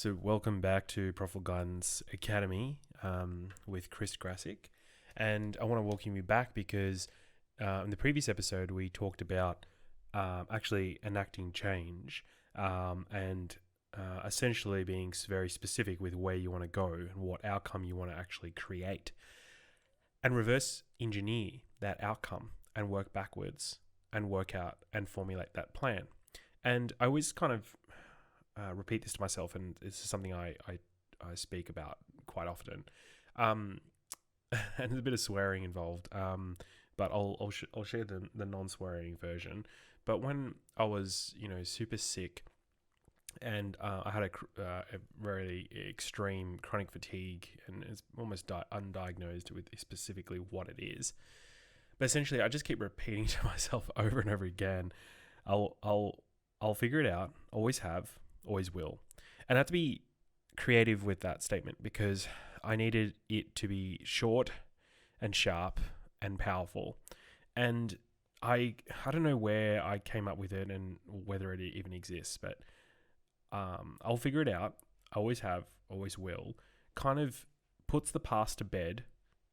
So welcome back to Profitable Guidance Academy with Chris Grassick. And I want to welcome you back because in the previous episode, we talked about actually enacting change and essentially being very specific with where you want to go and what outcome you want to actually create. And reverse engineer that outcome and work backwards and work out and formulate that plan. And I always kind of repeat this to myself, and this is something I speak about quite often. And there's a bit of swearing involved, but I'll share the non-swearing version. But when I was super sick, and I had a very extreme chronic fatigue, and it's almost undiagnosed with specifically what it is. But essentially, I just keep repeating to myself over and over again, I'll figure it out. Always have. Always will. And I have to be creative with that statement because I needed it to be short and sharp and powerful. And I don't know where I came up with it and whether it even exists, but I'll figure it out. I always have, always will. Kind of puts the past to bed.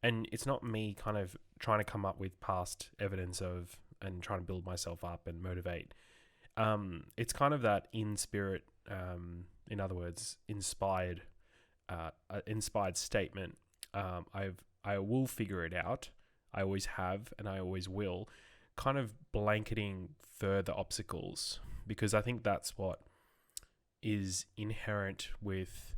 And it's not me kind of trying to come up with past evidence of and trying to build myself up and motivate. It's kind of that in spirit, in other words, inspired statement. I will figure it out. I always have, and I always will. Kind of blanketing further obstacles, because I think that's what is inherent with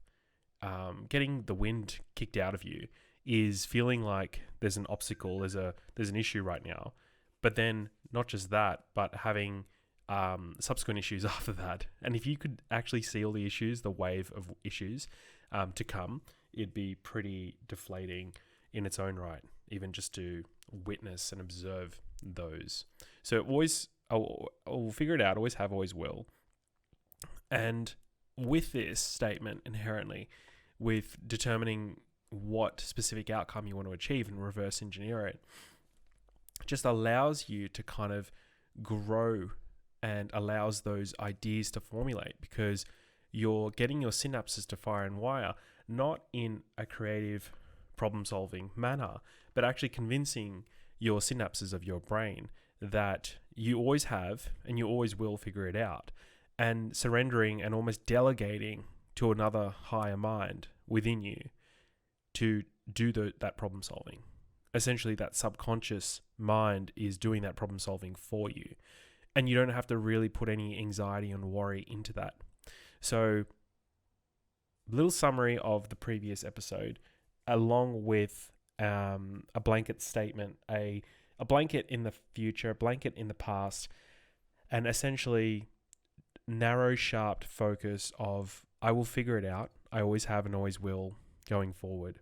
getting the wind kicked out of you. Is feeling like there's an obstacle, there's an issue right now, but then not just that, but having subsequent issues after that. And if you could actually see all the issues, the wave of issues to come, it'd be pretty deflating in its own right, even just to witness and observe those. So I'll figure it out, always have, always will. And with this statement inherently, with determining what specific outcome you want to achieve and reverse engineer it, just allows you to kind of grow and allows those ideas to formulate, because you're getting your synapses to fire and wire, not in a creative problem-solving manner, but actually convincing your synapses of your brain that you always have and you always will figure it out, and surrendering and almost delegating to another higher mind within you to do that problem solving. Essentially, that subconscious mind is doing that problem solving for you. And you don't have to really put any anxiety and worry into that. So, a little summary of the previous episode, along with a blanket statement, a blanket in the future, a blanket in the past, and essentially narrow, sharp focus of I will figure it out. I always have and always will going forward.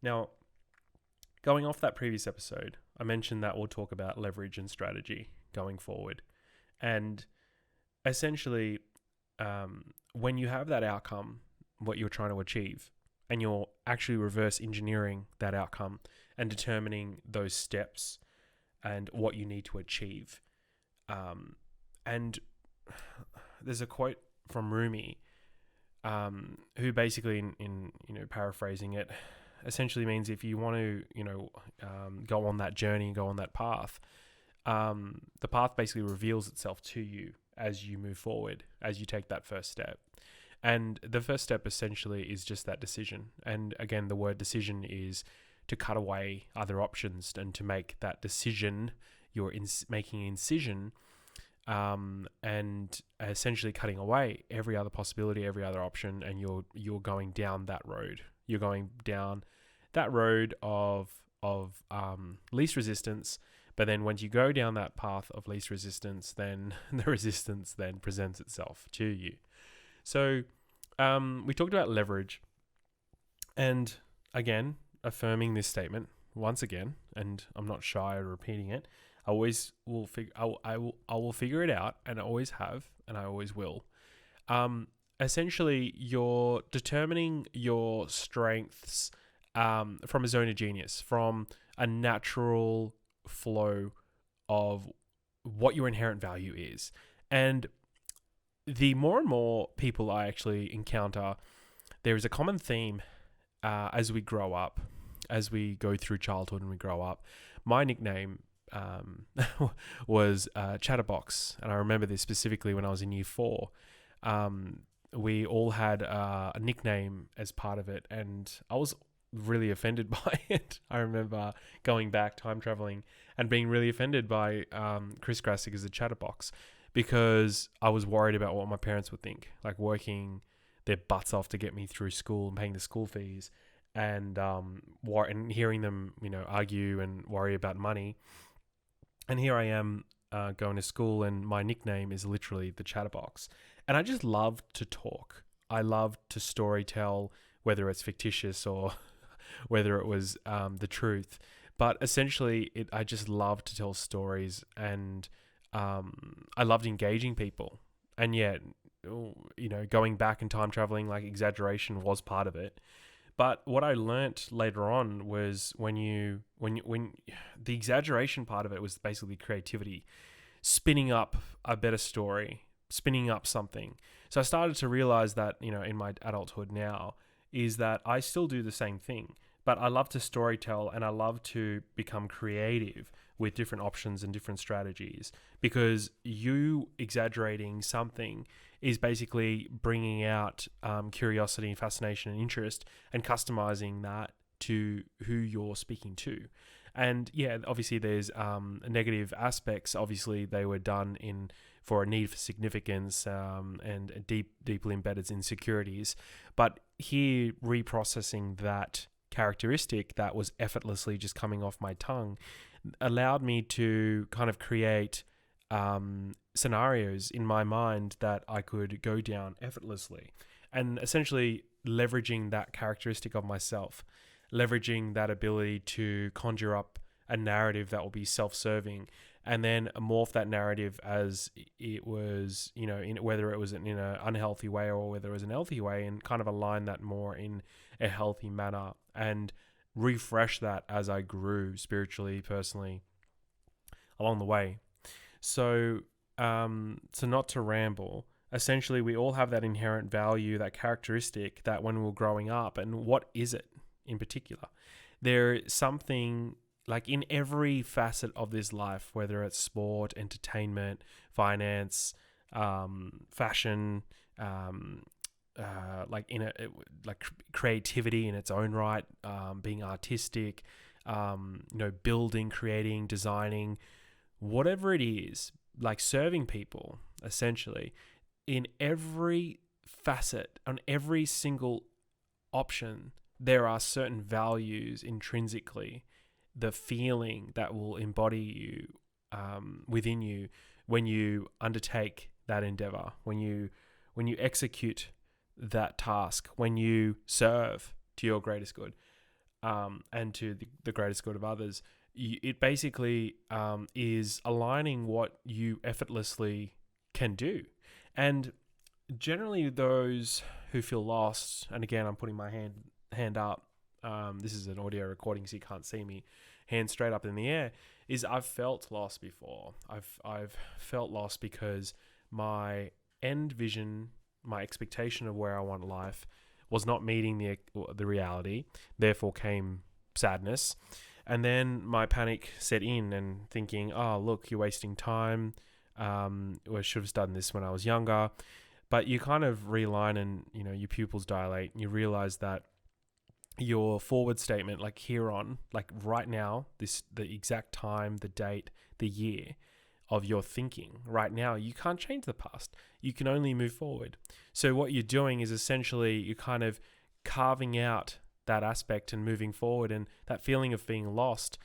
Now, going off that previous episode, I mentioned that we'll talk about leverage and strategy going forward. And essentially, when you have that outcome, what you're trying to achieve, and you're actually reverse engineering that outcome and determining those steps and what you need to achieve. And there's a quote from Rumi, who basically, in paraphrasing it, essentially means if you want to, go on that journey, go on that path, the path basically reveals itself to you as you move forward, as you take that first step. And the first step essentially is just that decision. And again, the word decision is to cut away other options and to make that decision, you're making an incision, and essentially cutting away every other possibility, every other option, and you're going down that road. You're going down that road of least resistance. But then once you go down that path of least resistance, then the resistance then presents itself to you. So we talked about leverage, and again, affirming this statement once again, and I'm not shy of repeating it. I will figure it out, and I always have, and I always will. Essentially, you're determining your strengths from a zone of genius, from a natural flow of what your inherent value is. And the more and more people I actually encounter, there is a common theme as we grow up, as we go through childhood and we grow up. My nickname was Chatterbox, and I remember this specifically when I was in year 4. We all had a nickname as part of it, and I was really offended by it. I remember going back, time traveling, and being really offended by Chris Grassick as a Chatterbox, because I was worried about what my parents would think, like working their butts off to get me through school and paying the school fees, and hearing them, argue and worry about money. And here I am going to school, and my nickname is literally the Chatterbox. And I just love to talk. I love to story tell, whether it's fictitious or whether it was the truth. But essentially, I just love to tell stories, and I loved engaging people. And yet, going back and time traveling, like exaggeration was part of it. But what I learnt later on was when the exaggeration part of it was basically creativity, spinning up a better story, spinning up something. So I started to realize that, in my adulthood now, is that I still do the same thing, but I love to storytell, and I love to become creative with different options and different strategies, because you exaggerating something is basically bringing out curiosity and fascination and interest, and customizing that to who you're speaking to. And yeah, obviously there's negative aspects. Obviously they were done for a need for significance and deeply embedded insecurities. But here, reprocessing that characteristic that was effortlessly just coming off my tongue allowed me to kind of create scenarios in my mind that I could go down effortlessly, and essentially leveraging that characteristic of myself, leveraging that ability to conjure up a narrative that will be self-serving, and then morph that narrative as it was, whether it was in an unhealthy way or whether it was an healthy way, and kind of align that more in a healthy manner, and refresh that as I grew spiritually, personally, along the way. So not to ramble, essentially we all have that inherent value, that characteristic that when we're growing up. And what is it in particular? There's something like in every facet of this life, whether it's sport, entertainment, finance, fashion, like creativity in its own right, being artistic, building, creating, designing, whatever it is, like serving people, essentially, in every facet, on every single option, there are certain values intrinsically, the feeling that will embody you within you when you undertake that endeavor, when you execute that task, when you serve to your greatest good and to the greatest good of others. It basically is aligning what you effortlessly can do. And generally those who feel lost, and again, I'm putting my hand up, this is an audio recording so you can't see me, hand straight up in the air, is I've felt lost before. I've felt lost because my end vision, my expectation of where I want life was not meeting the reality, therefore came sadness. And then my panic set in, and thinking, oh, look, you're wasting time. I should have done this when I was younger. But you kind of realign, and your pupils dilate, and you realize that your forward statement, like here on, like right now, the exact time, the date, the year of your thinking right now, you can't change the past. You can only move forward. So what you're doing is essentially you're kind of carving out that aspect and moving forward, and that feeling of being lost,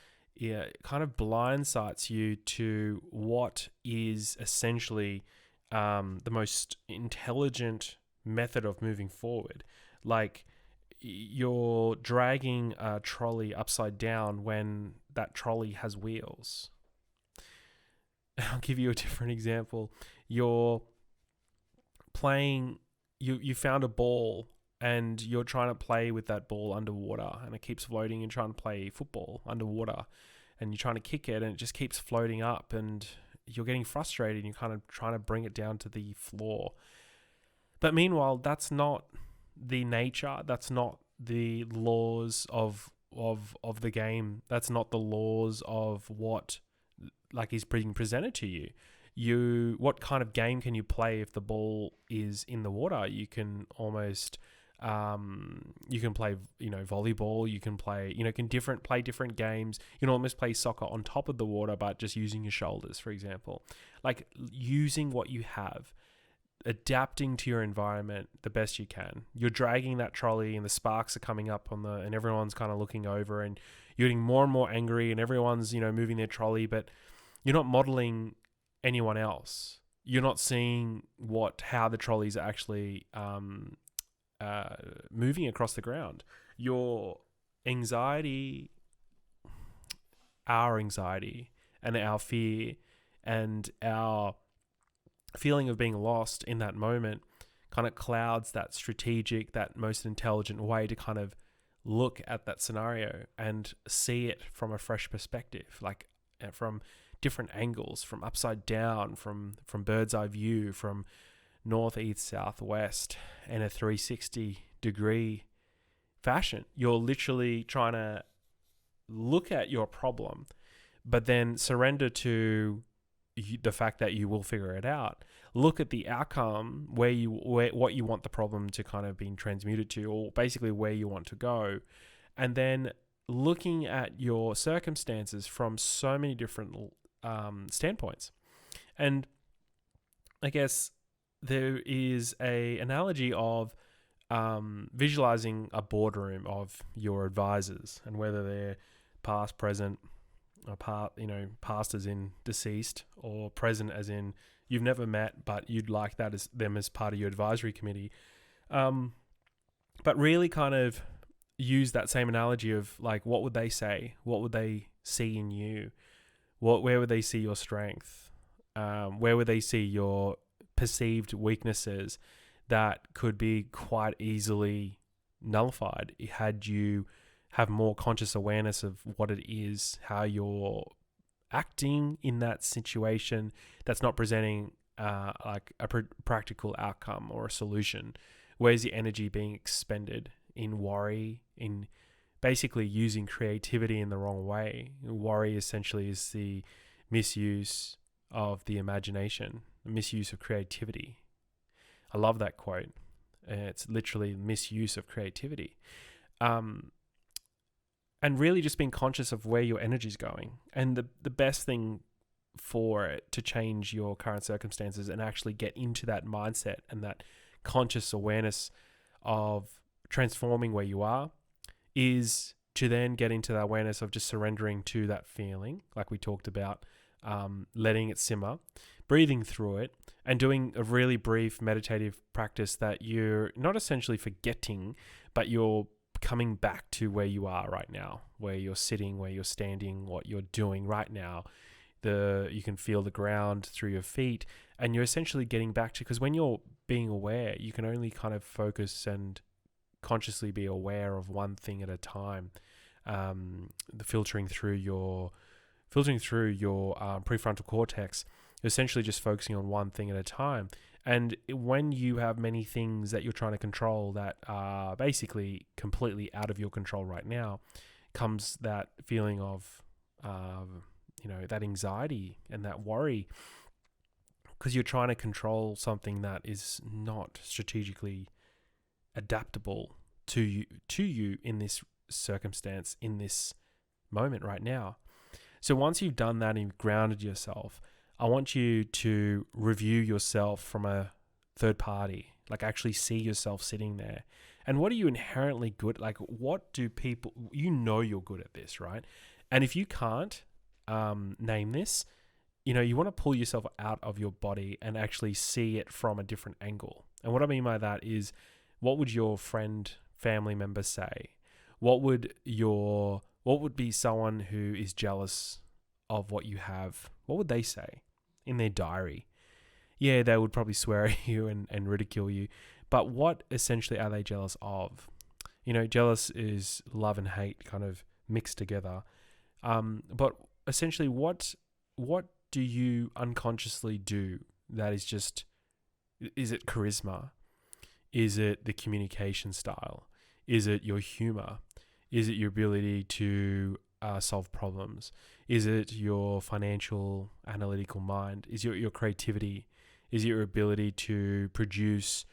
kind of blindsides you to what is essentially the most intelligent method of moving forward. Like you're dragging a trolley upside down when that trolley has wheels. I'll give you a different example. You're playing, you found a ball, and you're trying to play with that ball underwater, and it keeps floating, and trying to play football underwater, and you're trying to kick it, and it just keeps floating up, and you're getting frustrated and you're kind of trying to bring it down to the floor. But meanwhile, that's not the nature. That's not the laws of the game. That's not the laws of what is being presented to you. What kind of game can you play if the ball is in the water? You can almost you can play volleyball. You can play play different games. You can almost play soccer on top of the water, but just using your shoulders, for example. Like using what you have, adapting to your environment the best you can. You're dragging that trolley and the sparks are coming up and everyone's kind of looking over and you're getting more and more angry and everyone's moving their trolley, but you're not modeling anyone else. You're not seeing how the trolleys are actually moving across the ground. Your anxiety, our anxiety and our fear and our feeling of being lost in that moment kind of clouds that strategic, that most intelligent way to kind of look at that scenario and see it from a fresh perspective, like from different angles, from upside down, from bird's eye view, from north, east, south, west, in a 360-degree fashion. You're literally trying to look at your problem, but then surrender to the fact that you will figure it out. Look at the outcome, what you want the problem to kind of be transmuted to, or basically where you want to go, and then looking at your circumstances from so many different standpoints. And I guess there is a analogy of visualizing a boardroom of your advisors, and whether they're past, present, past as in deceased, or present as in you've never met, but you'd like that as them as part of your advisory committee. But really kind of use that same analogy of like, what would they say? What would they see in you? Where would they see your strength? Where would they see your perceived weaknesses that could be quite easily nullified had you have more conscious awareness of what it is, how you're acting in that situation that's not presenting like a practical outcome or a solution? Where's the energy being expended in worry, in basically using creativity in the wrong way? Worry essentially is the misuse of the imagination, the misuse of creativity. I love that quote. It's literally misuse of creativity. And really just being conscious of where your energy is going. And the best thing for it to change your current circumstances and actually get into that mindset and that conscious awareness of transforming where you are is to then get into that awareness of just surrendering to that feeling, like we talked about, letting it simmer, breathing through it, and doing a really brief meditative practice that you're not essentially forgetting, but you're coming back to where you are right now, where you're sitting, where you're standing, what you're doing right now. You can feel the ground through your feet, and you're essentially getting back to, because when you're being aware, you can only kind of focus and consciously be aware of one thing at a time. Filtering through your prefrontal cortex, you're essentially just focusing on one thing at a time. And when you have many things that you're trying to control that are basically completely out of your control right now, comes that feeling of, that anxiety and that worry, because you're trying to control something that is not strategically adaptable to you in this circumstance, in this moment right now. So once you've done that and you've grounded yourself, I want you to review yourself from a third party, like actually see yourself sitting there. And what are you inherently good? Like, what do people, you're good at this, right? And if you can't name this, you want to pull yourself out of your body and actually see it from a different angle. And what I mean by that is, what would your friend, family member say? What would be someone who is jealous of what you have? What would they say in their diary? Yeah, they would probably swear at you and ridicule you. But what essentially are they jealous of? Jealous is love and hate kind of mixed together. But essentially, what do you unconsciously do that is just, is it charisma? Is it the communication style? Is it your humor? Is it your ability to solve problems? Is it your financial analytical mind? Is it your creativity? Is it your ability to produce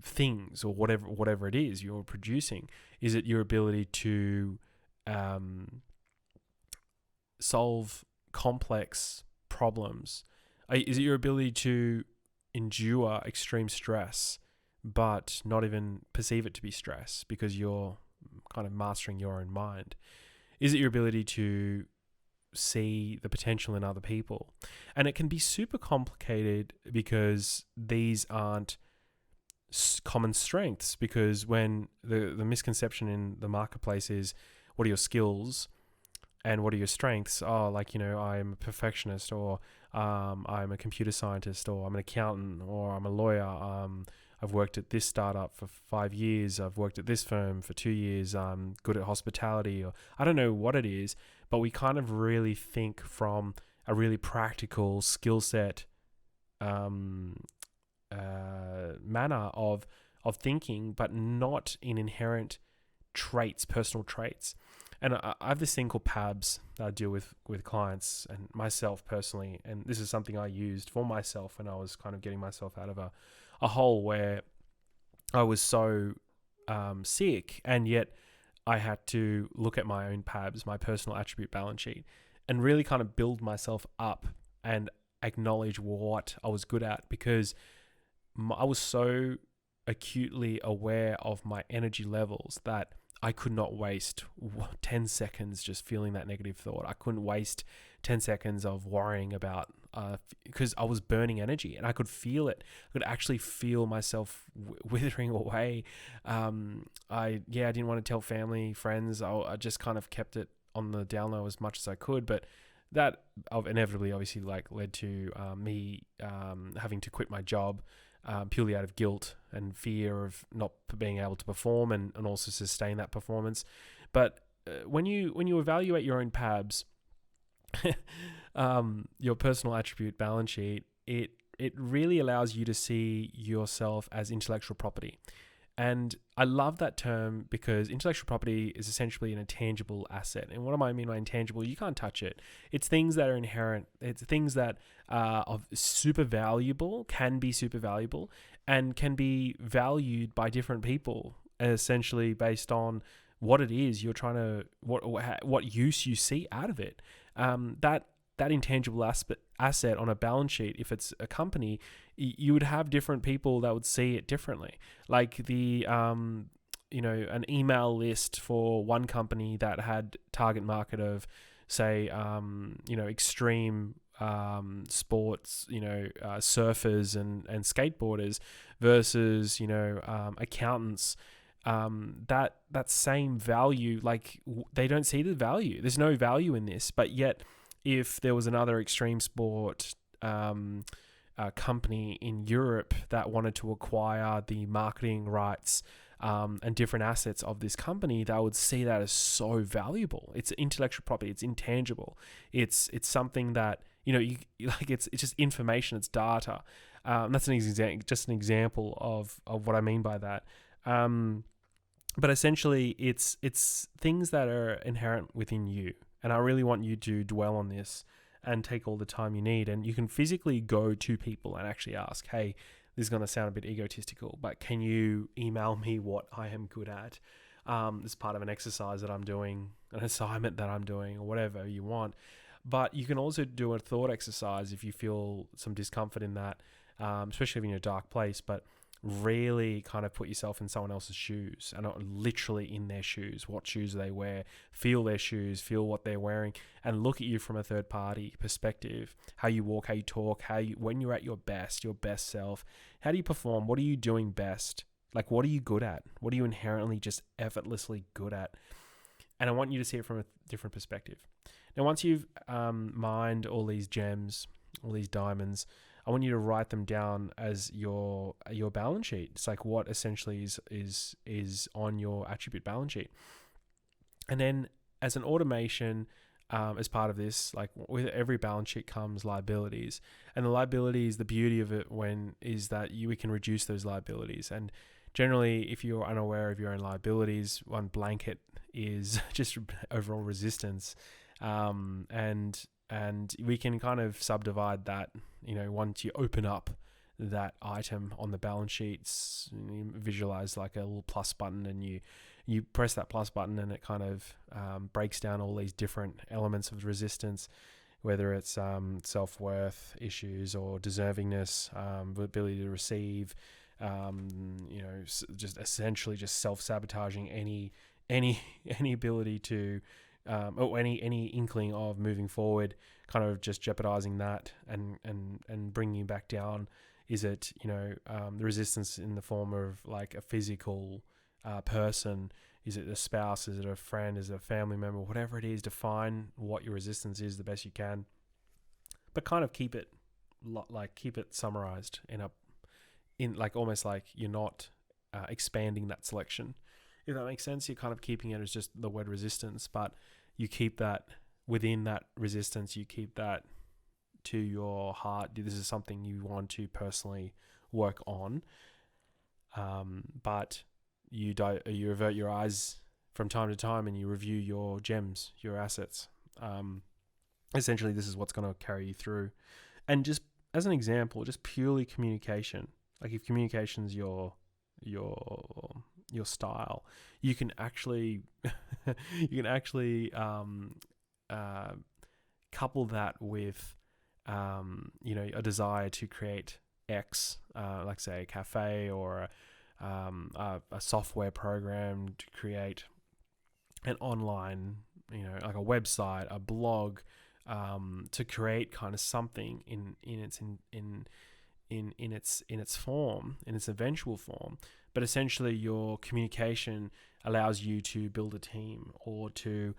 things, or whatever it is you're producing? Is it your ability to solve complex problems? Is it your ability to endure extreme stress but not even perceive it to be stress because you're kind of mastering your own mind? Is it your ability to see the potential in other people? And it can be super complicated because these aren't common strengths, because when the misconception in the marketplace is, what are your skills and what are your strengths? Oh, like, I'm a perfectionist, or I'm a computer scientist, or I'm an accountant, or I'm a lawyer. I've worked at this startup for 5 years. I've worked at this firm for 2 years. I'm good at hospitality, or I don't know what it is, but we kind of really think from a really practical skill set manner of thinking, but not in inherent traits, personal traits. And I have this thing called PABS that I deal with clients and myself personally. And this is something I used for myself when I was kind of getting myself out of a hole where I was so sick, and yet I had to look at my own PABS, my personal attribute balance sheet, and really kind of build myself up and acknowledge what I was good at, because I was so acutely aware of my energy levels that I could not waste 10 seconds just feeling that negative thought. I couldn't waste 10 seconds of worrying about, because I was burning energy and I could feel it. I could actually feel myself withering away. I didn't want to tell family, friends. I just kind of kept it on the down low as much as I could. But that inevitably obviously led to me having to quit my job, purely out of guilt and fear of not being able to perform and also sustain that performance. But when you evaluate your own PABS, your personal attribute balance sheet, it really allows you to see yourself as intellectual property. And I love that term because intellectual property is essentially an intangible asset. And what do I mean by intangible? You can't touch it. It's things that are inherent. It's things that are super valuable, can be super valuable, and can be valued by different people, essentially based on what it is you're trying to, what use you see out of it. That intangible asset on a balance sheet, if it's a company, you would have different people that would see it differently. Like an email list for one company that had target market of, say, extreme sports, surfers and skateboarders versus, accountants. That same value, like they don't see the value. There's no value in this, but yet if there was another extreme sport company in Europe that wanted to acquire the marketing rights and different assets of this company, they would see that as so valuable. It's intellectual property. It's intangible. It's something that it's just information. It's data. That's just an example of what I mean by that. But essentially, it's things that are inherent within you. And I really want you to dwell on this and take all the time you need. And you can physically go to people and actually ask, hey, this is going to sound a bit egotistical, but can you email me what I am good at? As part of an exercise that I'm doing, an assignment that I'm doing, or whatever you want. But you can also do a thought exercise if you feel some discomfort in that, especially if you're in a dark place. But really kind of put yourself in someone else's shoes, and not literally in their shoes. What shoes they wear, feel their shoes, feel what they're wearing, and look at you from a third party perspective. How you walk, how you talk, when you're at your best self, how do you perform? What are you doing best? Like, what are you good at? What are you inherently just effortlessly good at? And I want you to see it from a different perspective. Now, once you've mined all these gems, all these diamonds, I want you to write them down as your balance sheet. It's like what essentially is on your attribute balance sheet. And then as an automation, as part of this. Like with every balance sheet comes liabilities, and the liabilities, the beauty of it is that we can reduce those liabilities. And generally, if you're unaware of your own liabilities, one blanket is just overall resistance, and we can kind of subdivide that. Once you open up that item on the balance sheets, you visualize like a little plus button, and you press that plus button, and it kind of breaks down all these different elements of resistance, whether it's self-worth issues or deservingness, ability to receive, just essentially just self-sabotaging any ability to or any inkling of moving forward, kind of just jeopardizing that and bringing you back down. Is it the resistance in the form of like a physical person? Is it a spouse? Is it a friend? Is it a family member? Whatever it is, define what your resistance is the best you can, but kind of keep it summarized in like almost like you're not expanding that selection. If that makes sense, you're kind of keeping it as just the word resistance, but you keep that within that resistance. You keep that to your heart. This is something you want to personally work on, but you avert your eyes from time to time and you review your gems, your assets. Essentially, this is what's going to carry you through. And just as an example, just purely communication. Like if communication's your style, you can actually couple that with a desire to create X, like say a cafe or a software program, to create an online, like a website, a blog, to create kind of something in its form, in its eventual form. But essentially, your communication allows you to build a team or to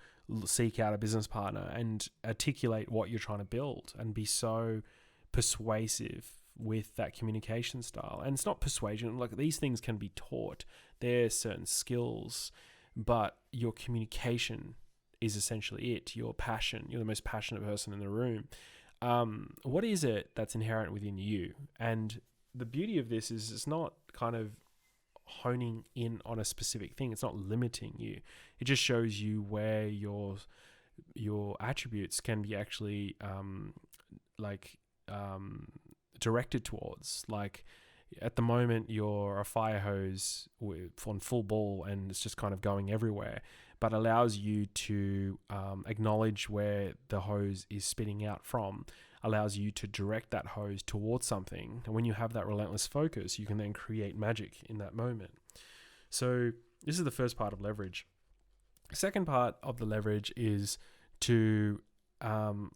seek out a business partner and articulate what you're trying to build and be so persuasive with that communication style. And it's not persuasion, like these things can be taught. There's certain skills, but your communication is essentially it. Your passion. You're the most passionate person in the room. What is it that's inherent within you? And the beauty of this is it's not kind of honing in on a specific thing. It's not limiting you. It just shows you where your attributes can be actually directed towards. Like at the moment, you're a fire hose on full ball and it's just kind of going everywhere, but allows you to acknowledge where the hose is spitting out from, allows you to direct that hose towards something. And when you have that relentless focus, you can then create magic in that moment. So this is the first part of leverage. The second part of the leverage is to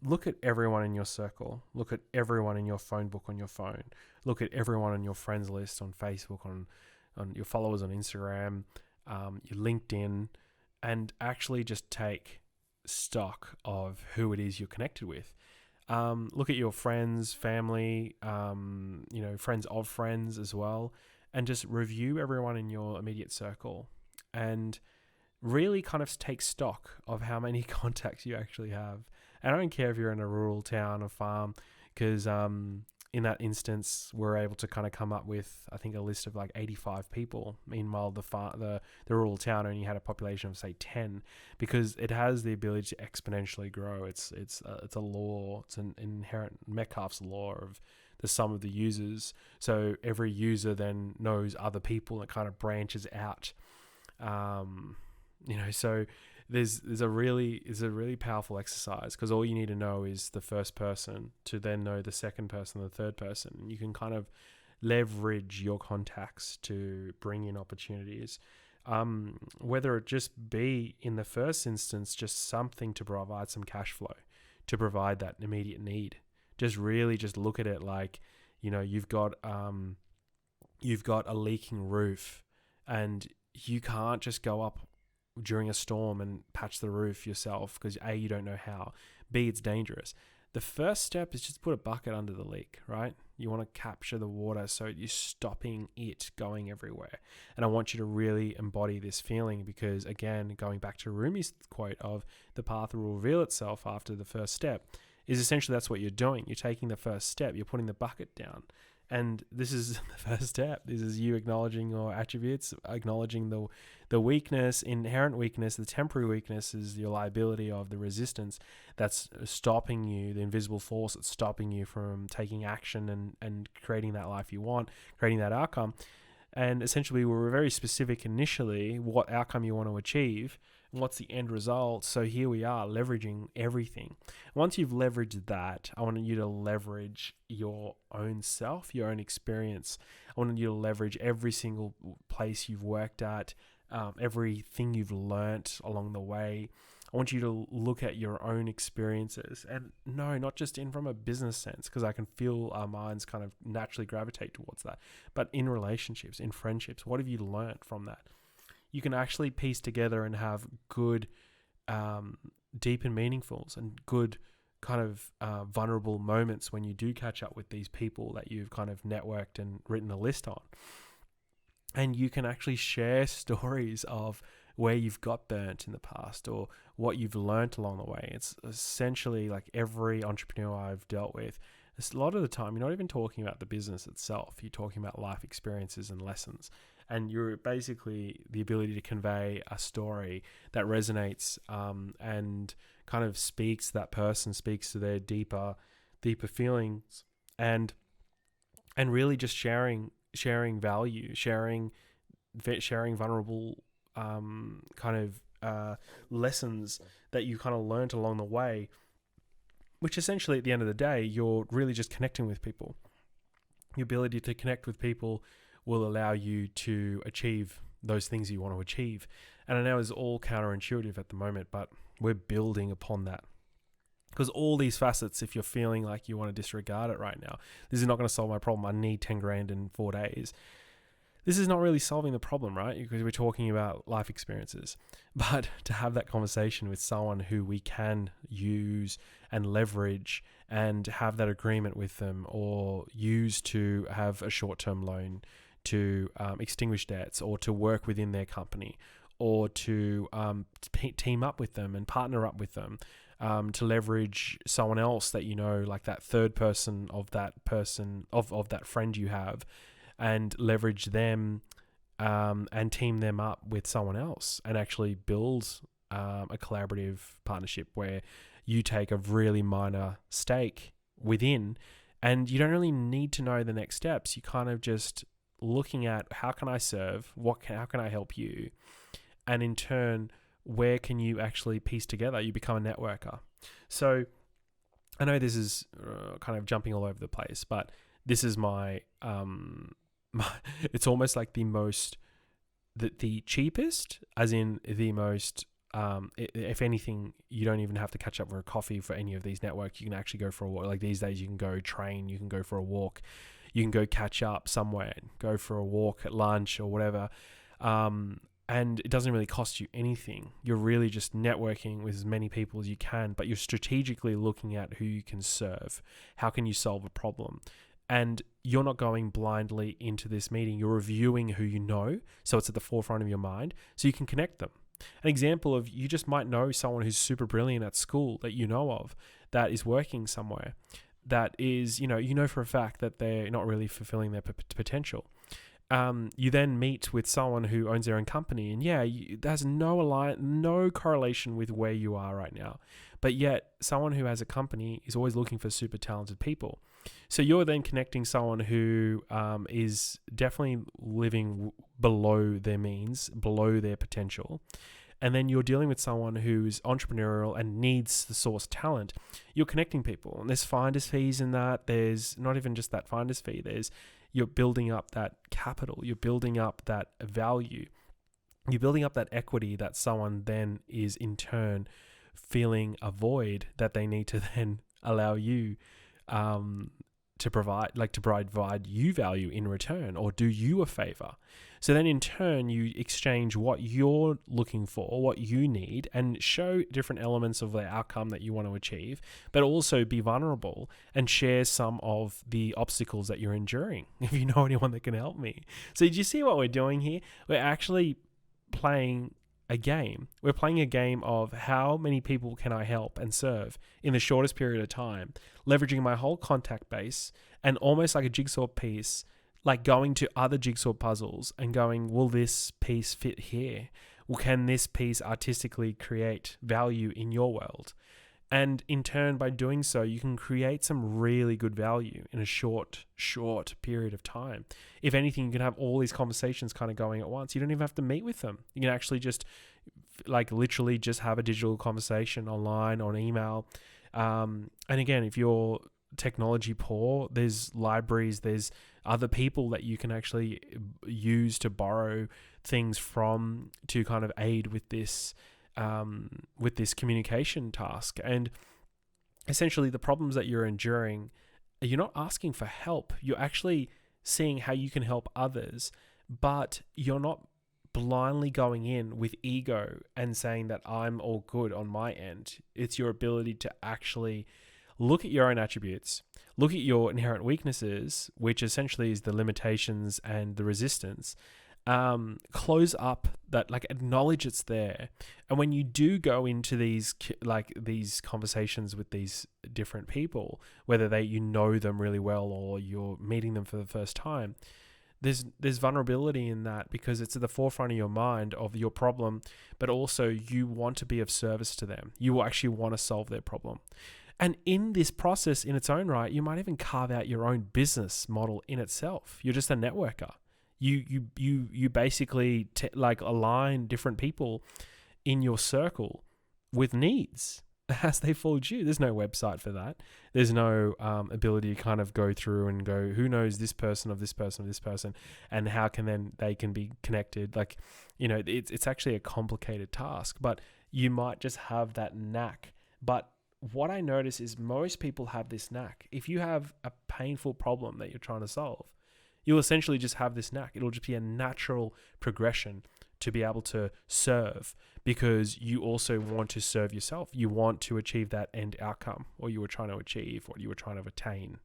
look at everyone in your circle, look at everyone in your phone book on your phone, look at everyone on your friends list on Facebook, on your followers on Instagram, your LinkedIn, and actually just take stock of who it is you're connected with. Look at your friends, family, friends of friends as well, and just review everyone in your immediate circle and really kind of take stock of how many contacts you actually have. And I don't care if you're in a rural town or farm, because in that instance, we're able to kind of come up with, I think, a list of like 85 people. Meanwhile, the rural town only had a population of say 10, because it has the ability to exponentially grow. It's a law. It's an inherent Metcalfe's law of the sum of the users. So every user then knows other people, and it kind of branches out. So there's a really powerful exercise, because all you need to know is the first person to then know the second person, the third person. And you can kind of leverage your contacts to bring in opportunities. Whether it just be in the first instance, just something to provide some cash flow, to provide that immediate need. Just really just look at it like, you've got a leaking roof, and you can't just go up during a storm and patch the roof yourself, because A, you don't know how, B, it's dangerous. The first step is just put a bucket under the leak, right? You want to capture the water so you're stopping it going everywhere. And I want you to really embody this feeling because, again, going back to Rumi's quote of the path will reveal itself after the first step, is essentially that's what you're doing. You're taking the first step. You're putting the bucket down. And this is the first step. This is you acknowledging your attributes, acknowledging the weakness, inherent weakness, the temporary weakness is your liability of the resistance that's stopping you, the invisible force that's stopping you from taking action and creating that life you want, creating that outcome. And essentially, we were very specific initially what outcome you want to achieve and what's the end result. So here we are leveraging everything. Once you've leveraged that, I want you to leverage your own self, your own experience. I want you to leverage every single place you've worked at, everything you've learnt along the way. I want you to look at your own experiences, and no, not just in from a business sense, because I can feel our minds kind of naturally gravitate towards that, but in relationships, in friendships. What have you learnt from that? You can actually piece together and have good, deep and meaningfuls and good kind of vulnerable moments when you do catch up with these people that you've kind of networked and written a list on. And you can actually share stories of where you've got burnt in the past or what you've learnt along the way. It's essentially like every entrepreneur I've dealt with, a lot of the time, you're not even talking about the business itself. You're talking about life experiences and lessons. And you're basically the ability to convey a story that resonates and kind of speaks to that person, speaks to their deeper feelings, and really just sharing value, sharing vulnerable kind of lessons that you kind of learned along the way, which essentially at the end of the day, you're really just connecting with people. Your ability to connect with people will allow you to achieve those things you want to achieve. And I know it's all counterintuitive at the moment, but we're building upon that. Because all these facets, if you're feeling like you want to disregard it right now, this is not going to solve my problem. I need 10 grand in 4 days. This is not really solving the problem, right? Because we're talking about life experiences. But to have that conversation with someone who we can use and leverage and have that agreement with them, or use to have a short-term loan to extinguish debts, or to work within their company, or to team up with them and partner up with them, to leverage someone else that you know, like that third person of that friend you have, and leverage them and team them up with someone else and actually build a collaborative partnership where you take a really minor stake within, and you don't really need to know the next steps. You kind of just looking at how can I serve, how can I help you, and in turn, where can you actually piece together? You become a networker. So I know this is kind of jumping all over the place, but this is my it's almost like the cheapest, as in the most, if anything, you don't even have to catch up for a coffee for any of these networks. You can actually go for a walk. Like these days, you can go train, you can go for a walk, you can go catch up somewhere, go for a walk at lunch or whatever. And it doesn't really cost you anything. You're really just networking with as many people as you can, but you're strategically looking at who you can serve. How can you solve a problem? And you're not going blindly into this meeting. You're reviewing who you know, so it's at the forefront of your mind, so you can connect them. An example of, you just might know someone who's super brilliant at school that you know of, that is working somewhere, that is, you know for a fact that they're not really fulfilling their potential. You then meet with someone who owns their own company, and there's no correlation with where you are right now. But yet, someone who has a company is always looking for super talented people. So you're then connecting someone who is definitely living below their means, below their potential. And then you're dealing with someone who's entrepreneurial and needs the source talent. You're connecting people, and there's finder's fees in that. There's not even just that finder's fee. You're building up that capital. You're building up that value. You're building up that equity that someone then is in turn feeling a void that they need to then allow you to provide you value in return, or do you a favor? So then in turn, you exchange what you're looking for, what you need, and show different elements of the outcome that you want to achieve, but also be vulnerable and share some of the obstacles that you're enduring. If you know anyone that can help me. So did you see what we're doing here? We're actually playing a game. We're playing a game of how many people can I help and serve in the shortest period of time, leveraging my whole contact base, and almost like a jigsaw piece, like going to other jigsaw puzzles and going, will this piece fit here? Well, can this piece artistically create value in your world? And in turn, by doing so, you can create some really good value in a short period of time. If anything, you can have all these conversations kind of going at once. You don't even have to meet with them. You can actually just literally just have a digital conversation online or an email. And again, if you're technology poor, there's libraries, there's other people that you can actually use to borrow things from to kind of aid with this communication task. And essentially the problems that you're enduring, you're not asking for help. You're actually seeing how you can help others, but you're not blindly going in with ego and saying that I'm all good on my end. It's your ability to actually look at your own attributes, look at your inherent weaknesses, which essentially is the limitations and the resistance, close up that, like, acknowledge it's there. And when you do go into these conversations with these different people, whether you know them really well or you're meeting them for the first time, there's vulnerability in that, because it's at the forefront of your mind of your problem, but also you want to be of service to them. You actually want to solve their problem. And in this process, in its own right, you might even carve out your own business model in itself. You're just a networker. You basically align different people in your circle with needs as they fall due. There's no website for that. There's no ability to kind of go through and go, who knows this person of this person of this person, and how can then they can be connected. It's actually a complicated task, but you might just have that knack. But what I notice is most people have this knack. If you have a painful problem that you're trying to solve, you'll essentially just have this knack. It'll just be a natural progression to be able to serve, because you also want to serve yourself. You want to achieve that end outcome, or you were trying to achieve, what you were trying to attain.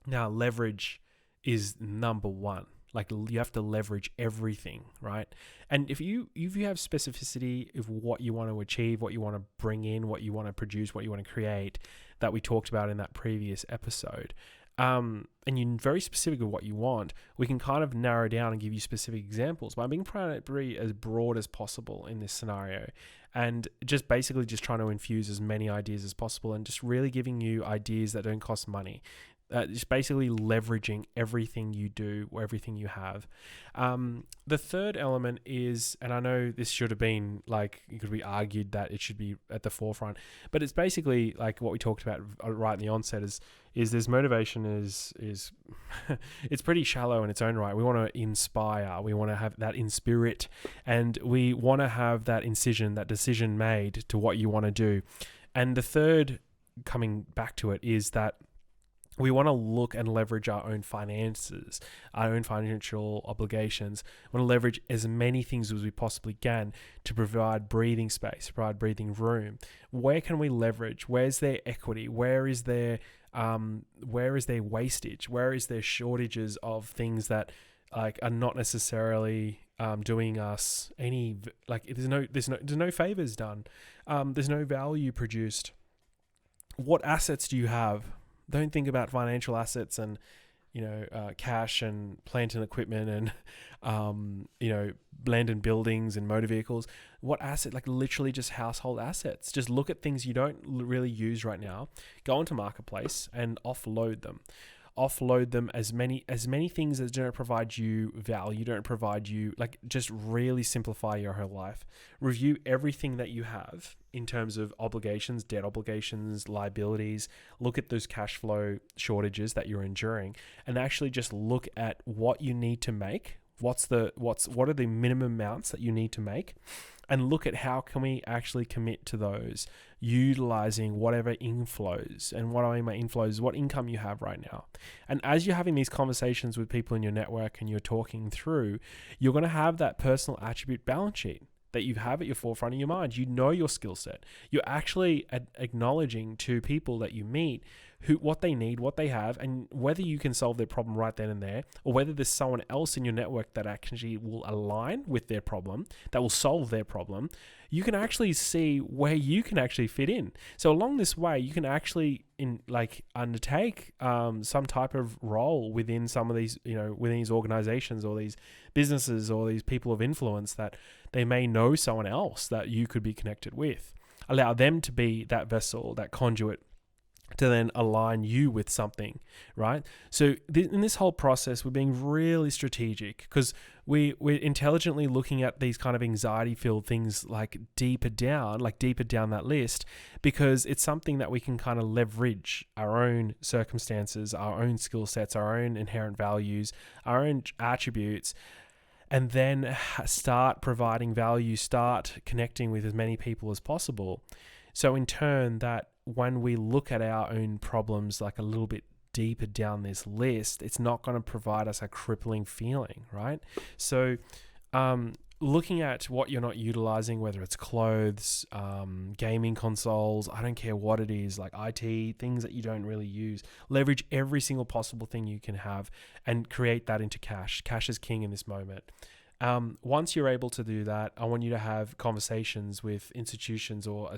Now, leverage is number one. Like, you have to leverage everything, right? And if you have specificity of what you want to achieve, what you want to bring in, what you want to produce, what you want to create, that we talked about in that previous episode, and you're very specific of what you want, we can kind of narrow down and give you specific examples by being pretty as broad as possible in this scenario, and just basically just trying to infuse as many ideas as possible, and just really giving you ideas that don't cost money. Just basically leveraging everything you do or everything you have. The third element is, and I know this should have been it could be argued that it should be at the forefront, but it's basically like what we talked about right in the onset is this motivation is it's pretty shallow in its own right. We want to inspire, we want to have that in spirit, and we want to have that decision made to what you want to do. And the third, coming back to it, is that we want to look and leverage our own finances, our own financial obligations. We want to leverage as many things as we possibly can to provide breathing space, provide breathing room. Where can we leverage? Where's there equity? Where is there wastage? Where is there shortages of things that are not necessarily doing us any, there's no favors done. There's no value produced. What assets do you have? Don't think about financial assets and, cash and plant and equipment and, land and buildings and motor vehicles. What asset? Literally just household assets. Just look at things you don't really use right now. Go into Marketplace and offload them. Offload them as many things as don't provide you value, don't provide you, just really simplify your whole life. Review everything that you have in terms of obligations, debt obligations, liabilities. Look at those cash flow shortages that you're enduring, and actually just look at what you need to make, what are the minimum amounts that you need to make, and look at how can we actually commit to those, utilizing whatever inflows. And what I mean by inflows is what income you have right now. And as you're having these conversations with people in your network and you're talking through, you're going to have that personal attribute balance sheet that you have at your forefront of your mind. You know your skill set. You're actually acknowledging to people that you meet what they need, what they have, and whether you can solve their problem right then and there, or whether there's someone else in your network that actually will align with their problem, that will solve their problem. You can actually see where you can actually fit in. So along this way, you can actually undertake some type of role within some of these, within these organizations or these businesses or these people of influence that they may know someone else that you could be connected with. Allow them to be that vessel, that conduit, to then align you with something, right? So in this whole process, we're being really strategic because we're intelligently looking at these kind of anxiety-filled things deeper down that list, because it's something that we can kind of leverage our own circumstances, our own skill sets, our own inherent values, our own attributes, and then start providing value, start connecting with as many people as possible. So in turn, that when we look at our own problems a little bit deeper down this list, it's not going to provide us a crippling feeling, right? So looking at what you're not utilizing, whether it's clothes, gaming consoles, I don't care what it is, like IT, things that you don't really use, leverage every single possible thing you can have and create that into cash. Cash is king in this moment. Once you're able to do that, I want you to have conversations with institutions or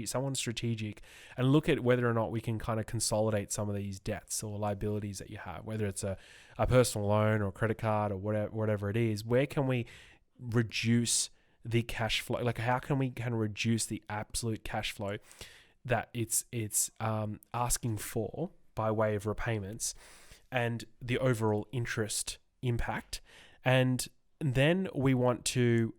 someone strategic, and look at whether or not we can kind of consolidate some of these debts or liabilities that you have, whether it's a personal loan or credit card or whatever it is. Where can we reduce the cash flow? How can we reduce the absolute cash flow that it's asking for by way of repayments, and the overall interest impact? And then we want to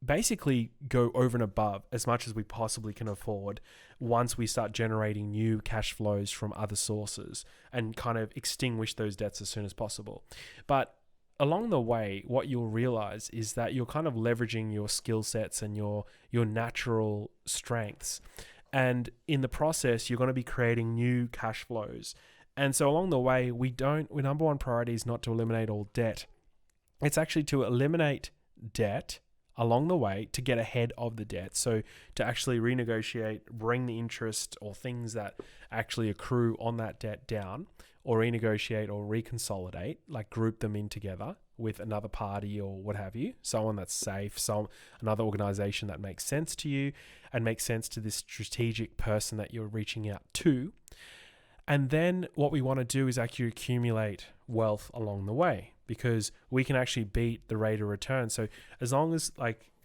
basically go over and above as much as we possibly can afford once we start generating new cash flows from other sources, and kind of extinguish those debts as soon as possible. But along the way, what you'll realize is that you're kind of leveraging your skill sets and your natural strengths. And in the process, you're going to be creating new cash flows. And so along the way, our number one priority is not to eliminate all debt. It's actually to eliminate debt along the way to get ahead of the debt. So to actually renegotiate, bring the interest or things that actually accrue on that debt down, or renegotiate or reconsolidate, group them in together with another party or what have you, someone that's safe, another organization that makes sense to you and makes sense to this strategic person that you're reaching out to. And then what we want to do is actually accumulate wealth along the way, because we can actually beat the rate of return. So as long as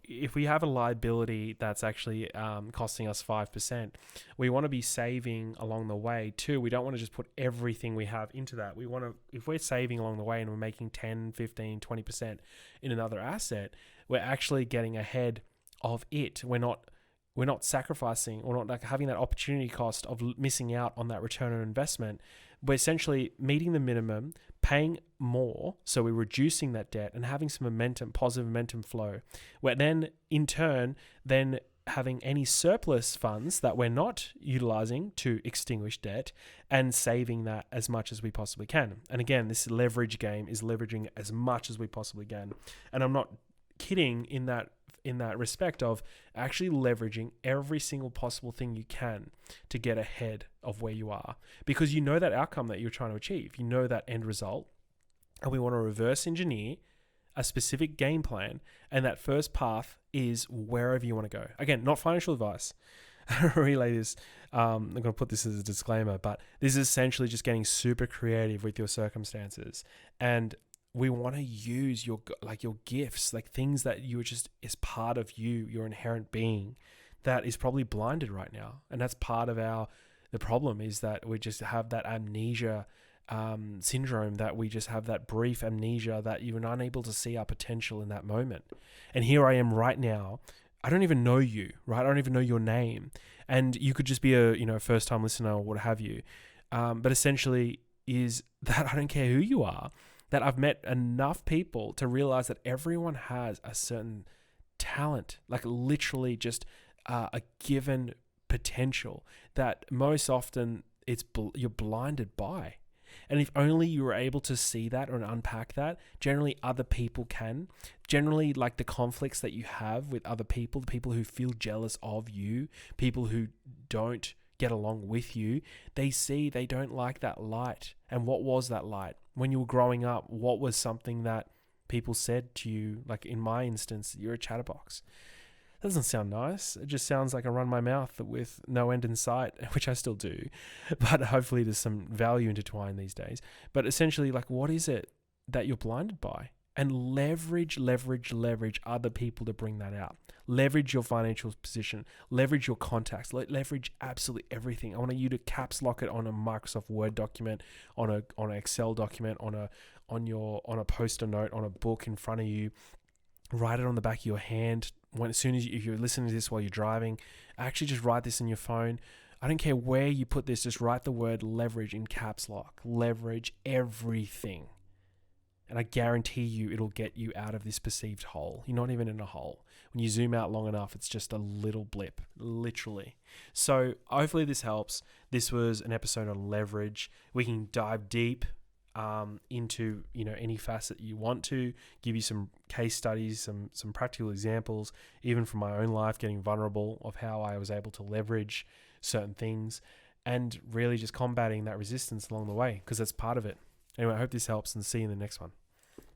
if we have a liability that's actually costing us 5%, we want to be saving along the way too. We don't want to just put everything we have into that. We want to, if we're saving along the way and we're making 10, 15, 20% in another asset, we're actually getting ahead of it. We're not sacrificing, or not having that opportunity cost of missing out on that return on investment. We're essentially meeting the minimum, paying more, so we're reducing that debt and having some momentum, positive momentum flow. We're then, in turn, having any surplus funds that we're not utilizing to extinguish debt, and saving that as much as we possibly can. And again, this leverage game is leveraging as much as we possibly can. And I'm not kidding in that respect of actually leveraging every single possible thing you can to get ahead of where you are, because you know that outcome that you're trying to achieve, you know that end result, and we want to reverse engineer a specific game plan, and that first path is wherever you want to go. Again, not financial advice. I relay this. I'm going to put this as a disclaimer, but this is essentially just getting super creative with your circumstances. And we want to use your gifts, things that you just is part of you, your inherent being, that is probably blinded right now. And that's part of the problem, is that we just have that amnesia syndrome, that we just have that brief amnesia, that you're unable to see our potential in that moment. And here I am right now. I don't even know you, right? I don't even know your name. And you could just be a first time listener or what have you. But essentially is that I don't care who you are. that I've met enough people to realize that everyone has a certain talent, like literally just a given potential that most often you're blinded by. And if only you were able to see that or unpack that, generally other people can. Generally, like the conflicts that you have with other people, the people who feel jealous of you, people who don't get along with you, they don't like that light. And what was that light? When you were growing up, what was something that people said to you? Like in my instance, you're a chatterbox. Doesn't sound nice. It just sounds like I run my mouth with no end in sight, which I still do. But hopefully there's some value intertwined these days. But essentially, like, what is it that you're blinded by? And leverage other people to bring that out. Leverage your financial position. Leverage your contacts. Leverage absolutely everything. I want you to caps lock it on a Microsoft Word document, on an Excel document, on a post-it note, on a book in front of you. Write it on the back of your hand. If you're listening to this while you're driving, actually just write this in your phone. I don't care where you put this, just write the word leverage in caps lock. Leverage everything. And I guarantee you it'll get you out of this perceived hole. You're not even in a hole. When you zoom out long enough, it's just a little blip, literally. So hopefully this helps. This was an episode on leverage. We can dive deep into any facet you want to, give you some case studies, some practical examples, even from my own life, getting vulnerable of how I was able to leverage certain things and really just combating that resistance along the way, because that's part of it. Anyway, I hope this helps, and see you in the next one.